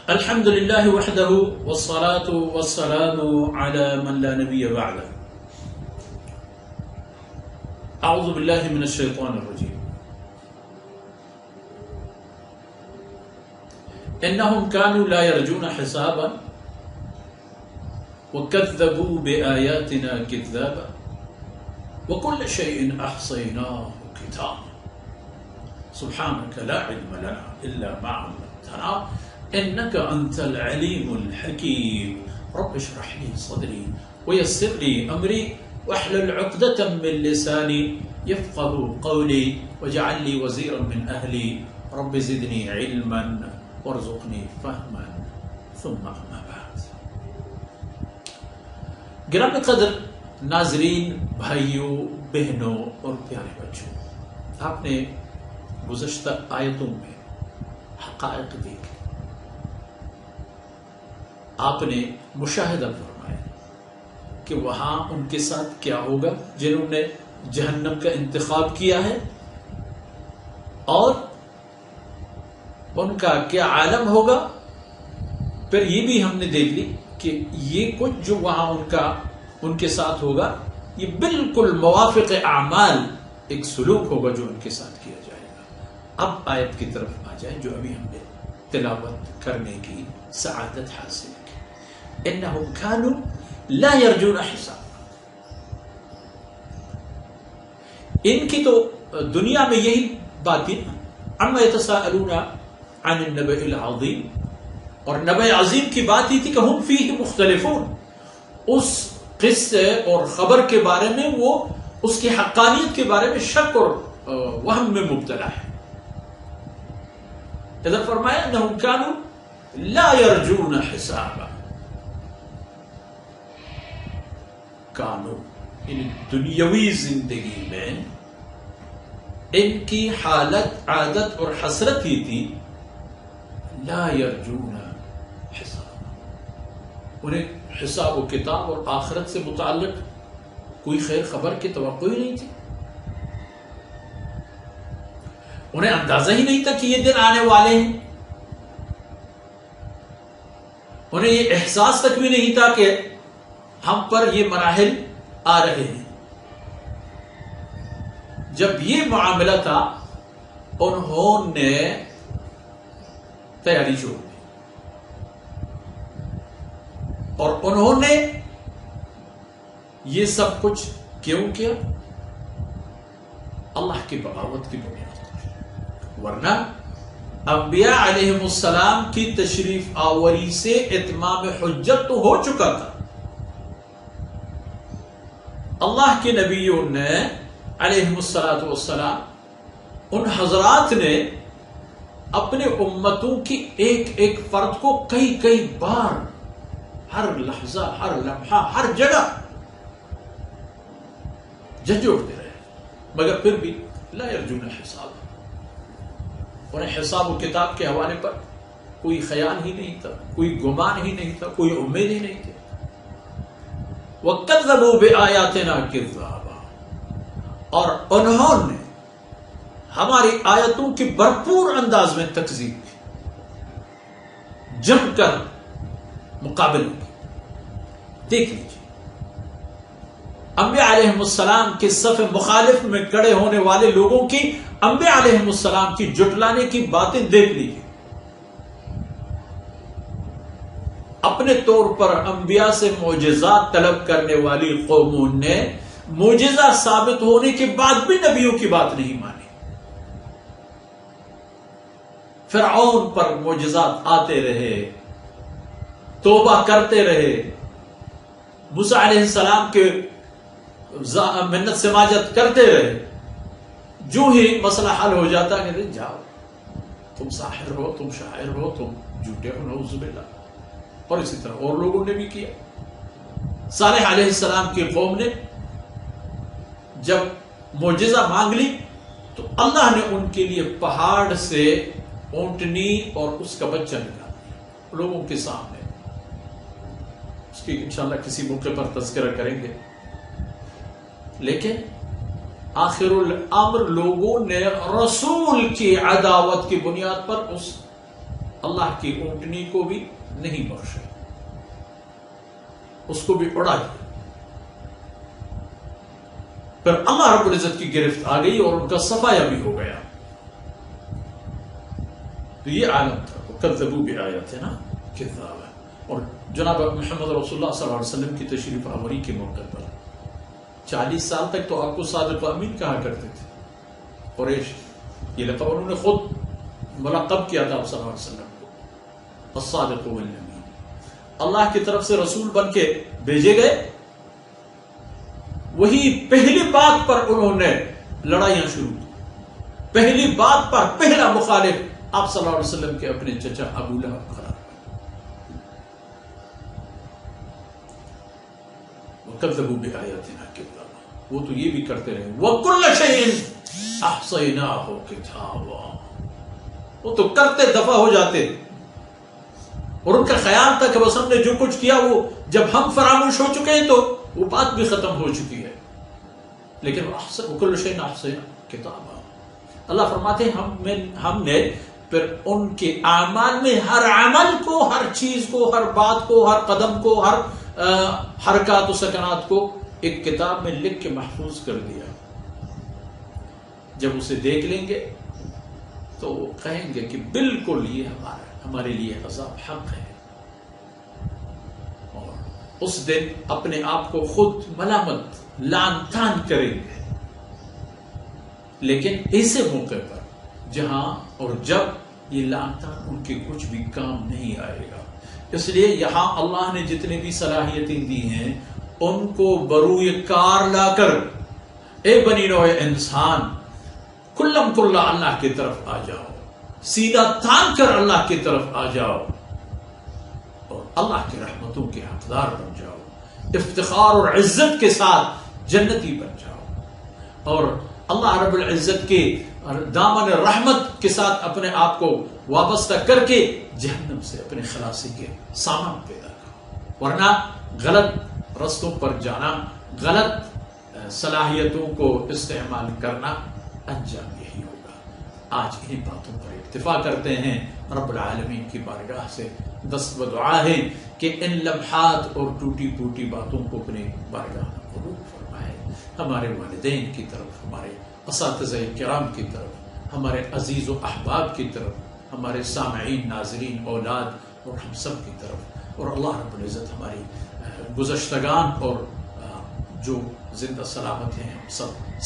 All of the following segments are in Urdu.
الحمد لله وحده والصلاة والسلام على من لا نبي بعده. أعوذ بالله من الشيطان الرجيم. إنهم كانوا لا يرجون حسابا وكذبوا بآياتنا كذابا وكل شيء أحصيناه كتابا سبحانك لا علم لنا إلا ما علمتنا إنك أنت العليم الحكيم. رب اشرح لي صدري ويسر لي أمري واحلل عقدة من لساني يفقه قولي واجعل لي وزيرا من أهلي رب زدني علما وارزقني فهما ثم أما بعد. گرامی قدر ناظرین، بھائیوں، بہنوں اور پیارے بچوں، آپ نے گزشتہ آیتوں میں حقائق دیکھے، آپ نے مشاہدہ فرمایا کہ وہاں ان کے ساتھ کیا ہوگا جنہوں نے جہنم کا انتخاب کیا ہے، اور ان کا کیا عالم ہوگا. پھر یہ بھی ہم نے دیکھ لی کہ یہ کچھ جو وہاں ان کے ساتھ ہوگا یہ بالکل موافق اعمال ایک سلوک ہوگا جو ان کے ساتھ کیا جائے گا. اب آیت کی طرف آ جائیں جو ابھی ہم نے تلاوت کرنے کی سعادت حاصل کی. انہم كانوا لا يرجون حسابا. ان کی تو دنیا میں یہی بات ہے، عما يتساءلون عن النبأ العظیم، اور نبأ عظیم کی بات ہی تھی کہ ہم فیہ مختلفون. اس قصے اور خبر کے بارے میں وہ اس کی حقانیت کے بارے میں شک اور وہم میں مبتلا ہے. ادھر فرمایا انہم كانوا لا يرجون حسابا. کانو ان دنیاوی زندگی میں ان کی حالت، عادت اور حسرت ہی تھی لا یرجون حساب. انہیں حساب و کتاب اور آخرت سے متعلق کوئی خیر خبر کی توقع ہی نہیں تھی. انہیں اندازہ ہی نہیں تھا کہ یہ دن آنے والے ہیں. انہیں یہ احساس تک بھی نہیں تھا کہ ہم پر یہ مراحل آ رہے ہیں. جب یہ معاملہ تھا انہوں نے تیاری چھوڑ دی، اور انہوں نے یہ سب کچھ کیوں کیا؟ اللہ کی بغاوت کی بنیاد پر. ورنہ انبیاء علیہم السلام کی تشریف آوری سے اتمام حجت تو ہو چکا تھا. اللہ کے نبیوں نے علیہم السلام، ان حضرات نے اپنے امتوں کی ایک ایک فرد کو کئی بار، ہر لحظہ، ہر لمحہ، ہر جگہ جھنجھوڑتے رہے، مگر پھر بھی لا یرجون حساب. انہیں حساب و کتاب کے حوالے پر کوئی خیال ہی نہیں تھا، کوئی گمان ہی نہیں تھا، کوئی امید ہی نہیں تھی. وَكَذَّبُوا بِآيَاتِنَا كِذَّابًا. اور انہوں نے ہماری آیتوں کی بھرپور انداز میں تکذیب کی، جم کر مقابلہ کی. دیکھ لیجیے، انبیاء علیہم السلام کے صف مخالف میں کھڑے ہونے والے لوگوں کی انبیاء علیہم السلام کی جھٹلانے کی باتیں دیکھ لیجیے. اپنے طور پر انبیاء سے معجزات طلب کرنے والی قوموں نے معجزہ ثابت ہونے کے بعد بھی نبیوں کی بات نہیں مانی. فرعون پر معجزات آتے رہے، توبہ کرتے رہے، موسیٰ علیہ السلام کے منت سماجت کرتے رہے. جو ہی مسئلہ حل ہو جاتا کہ جاؤ تم ساحر ہو، تم شاعر ہو، تم جھوٹے ہو، نعوذ باللہ. اور اسی طرح اور لوگوں نے بھی کیا. صالح علیہ السلام کی قوم نے جب معجزہ مانگ لی تو اللہ نے ان کے لیے پہاڑ سے اونٹنی اور اس کا بچہ نکال دیا لوگوں کے سامنے. اس کی انشاءاللہ کسی موقع پر تذکرہ کریں گے. لیکن آخر الامر لوگوں نے رسول کی عداوت کی بنیاد پر اس اللہ کی اونٹنی کو بھی نہیں بخشا، اس کو بھی اڑا دیا۔ پھر اللہ رب العزت کی گرفت آ گئی اور ان کا صفایا بھی ہو گیا۔ تو یہ عالم تھا، کذبوا بآیاتنا کذابا۔ اور جناب محمد رسول اللہ صلی اللہ علیہ وسلم کی تشریف آوری کے موقع پر 40 سال تک تو آپ کو صادق و امین کہا کرتے تھے قریش، یہ لقب انہوں نے خود ملقب کیا تھا آپ صلی اللہ علیہ وسلم کو، الصادق والامین۔ اللہ کی طرف سے رسول بن کے بھیجے گئے، وہی پہلی بات پر انہوں نے لڑائیاں شروع کی، پہلی بات پر پہلا مخالف آپ صلی اللہ علیہ وسلم کے اپنے چچا ابو لہب قرار۔ وَكَذَّبُوا بِآيَاتِنَا كِذَّابًا، وہ تو یہ بھی کرتے رہے، وَكُلَّ شَيْءٍ أَحْصَيْنَاهُ كِتَابًا، وہ تو کرتے دفع ہو جاتے، اور ان کا خیال تھا کہ بس ہم نے جو کچھ کیا وہ جب ہم فراموش ہو چکے ہیں تو وہ بات بھی ختم ہو چکی ہے۔ لیکن وَكُلَّ شَيْءٍ أَحْصَيْنَاهُ كِتَابًا، اللہ فرماتے ہیں ہم نے پھر ان کے اعمال میں ہر عمل کو، ہر چیز کو، ہر بات کو، ہر قدم کو، ہر حرکات و سکنات کو ایک کتاب میں لکھ کے محفوظ کر دیا۔ جب اسے دیکھ لیں گے تو وہ کہیں گے کہ بالکل یہ ہمارے لیے عذاب حق ہے، اور اس دن اپنے آپ کو خود ملامت لعن طعن کریں گے۔ لیکن ایسے موقع پر جہاں اور جب یہ لعن طعن ان کے کچھ بھی کام نہیں آئے گا، اس لیے یہاں اللہ نے جتنے بھی صلاحیتیں دی ہیں ان کو بروئے کار لا کر، اے بنی نوع انسان کلم کلا اللہ کی طرف آ جاؤ، سیدھا تان کر اللہ کی طرف آ جاؤ اور اللہ کی رحمتوں کے حقدار بن جاؤ، افتخار اور عزت کے ساتھ جنتی بن جاؤ، اور اللہ رب العزت کے دامن رحمت کے ساتھ اپنے آپ کو وابستہ کر کے جہنم سے اپنے خلاصی کے سامان پیدا کرو۔ ورنہ غلط رستوں پر جانا، غلط صلاحیتوں کو استعمال کرنا انجام یہی ہوگا۔ آج انہیں باتوں پر اکتفا کرتے ہیں، رب العالمین کی بارگاہ سے دست و دعا ہے کہ ان لمحات اور ٹوٹی پھوٹی باتوں کو اپنے بارگاہ میں قبول فرمائے۔ ہمارے والدین کی طرف، ہمارے اساتذہ کرام کی طرف، ہمارے عزیز و احباب کی طرف، ہمارے سامعین، ناظرین، اولاد اور ہم سب کی طرف، اور اللہ رب العزت ہماری گزشتگان اور جو زندہ سلامت ہیں ہم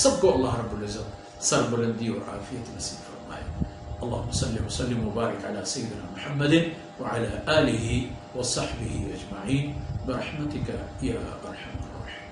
سب کو اللہ رب العزت سربلندی اور عافیت نصیب فرمائے۔ اللہم صلی وسلم وبارک علی سیدنا محمد وعلی آلہ وصحبہ اجمعین برحمتک یا ارحم الراحمین۔